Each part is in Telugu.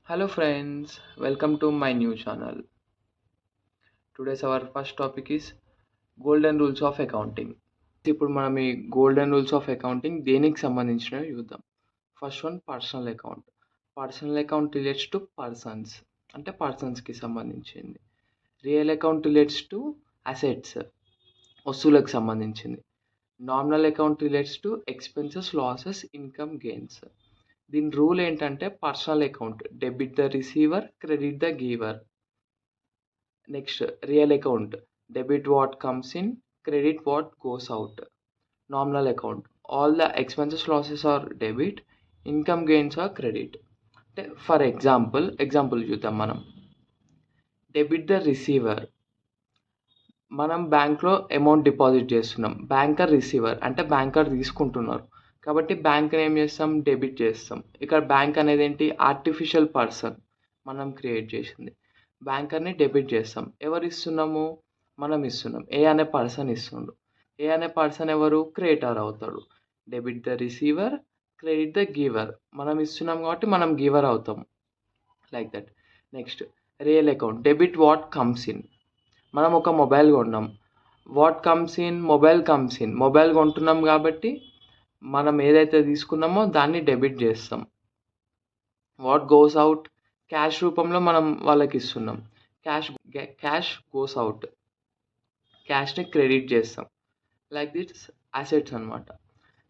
Hello friends, welcome to my new channel. Today's our first topic is golden rules of accounting. ఇప్పుడు మనం ఈ గోల్డెన్ రూల్స్ ఆఫ్ అకౌంటింగ్ దేనికి సంబంధించినవి చూద్దాం. First one personal account. Personal account relates to persons, అంటే పర్సన్స్కి సంబంధించింది. Real account relates to assets, వస్తువులకు సంబంధించింది. Nominal account relates to expenses, losses, income, gains. దీని రూల్ ఏంటంటే personal account debit the receiver, credit the giver. Next real account debit what comes in, credit what goes out. Nominal account all the expenses, losses are debit, income, gains or credit. అంటే ఫర్ ఎగ్జాంపుల్ చూద్దాం. మనం డెబిట్ ద రిసీవర్, మనం బ్యాంక్లో అమౌంట్ డిపాజిట్ చేస్తున్నాం. బ్యాంకర్ రిసీవర్ అంటే బ్యాంకర్ తీసుకుంటున్నారు, కాబట్టి బ్యాంక్ని ఏం చేస్తాం, డెబిట్ చేస్తాం. ఇక్కడ బ్యాంక్ అనేది ఏంటి, ఆర్టిఫిషియల్ పర్సన్, మనం క్రియేట్ చేసింది. బ్యాంకర్ని డెబిట్ చేస్తాం. ఎవరు ఇస్తున్నాము, మనం ఇస్తున్నాం. ఏ అనే పర్సన్ ఇస్తుండు. ఏ అనే పర్సన్ ఎవరు, క్రియేటర్ అవుతాడు. Debit the receiver, credit the giver. మనం ఇస్తున్నాం కాబట్టి మనం గివర్ అవుతాం, like that. Next real account debit what comes in. మనం ఒక మొబైల్ కొన్నాం. వాట్ కమ్స్ ఇన్, మొబైల్ కొంటున్నాం కాబట్టి మనం ఏదైతే తీసుకున్నామో దాన్ని డెబిట్ చేస్తాం. వాట్ గోస్ అవుట్, క్యాష్ రూపంలో మనం వాళ్ళకి ఇస్తున్నాం. క్యాష్ గోస్ అవుట్, క్యాష్ని క్రెడిట్ చేస్తాం. లైక్ దిస్ అసెట్స్ అనమాట.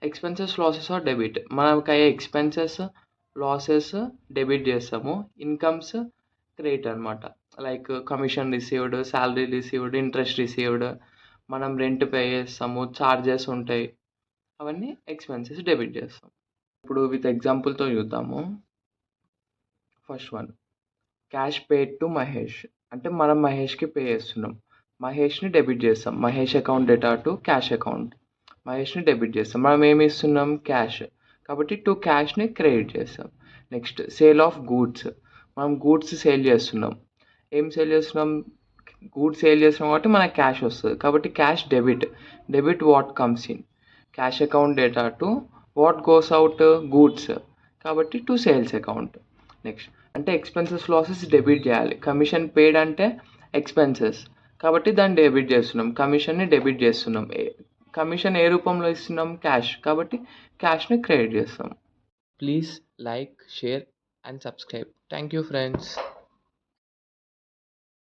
Expenses, losses are debit. మనకి అయ్యే ఎక్స్పెన్సెస్, లాసెస్ డెబిట్ చేస్తాము. ఇన్కమ్స్ క్రెడిట్ అనమాట. Like commission received, salary received, interest received, మనం రెంట్ పే చేస్తాము, ఛార్జెస్ ఉంటాయి, అవన్నీ ఎక్స్పెన్సెస్ డెబిట్ చేస్తాం. ఇప్పుడు విత్ ఎగ్జాంపుల్తో చూద్దాము. First one, cash paid to Mahesh. అంటే మనం మహేష్కి పే చేస్తున్నాం. మహేష్ని డెబిట్ చేస్తాం. Mahesh account data to cash account, మహేష్ని డెబిట్ చేస్తాం. మనం ఏమి ఇస్తున్నాం, క్యాష్, కాబట్టి టు క్యాష్ని క్రెడిట్ చేస్తాం. Next sale of goods. మనం గూడ్స్ సేల్ చేస్తున్నాం. ఏం సేల్ చేస్తున్నాం, గూడ్స్ సేల్ చేస్తున్నాం కాబట్టి మనకు క్యాష్ వస్తుంది, కాబట్టి cash debit what comes in, cash account data to what goes out, goods, కాబట్టి టు సేల్స్ అకౌంట్. నెక్స్ట్ అంటే ఎక్స్పెన్సెస్, లాసెస్ డెబిట్ చేయాలి. కమిషన్ పేడ్ అంటే ఎక్స్పెన్సెస్, కాబట్టి దాన్ని డెబిట్ చేస్తున్నాం. కమిషన్ని డెబిట్ చేస్తున్నాం. కమిషన్ ఏ రూపంలో ఇస్తున్నాం, క్యాష్, కాబట్టి క్యాష్ని క్రెడిట్ చేస్తాం. Please like, share and subscribe. Thank you friends.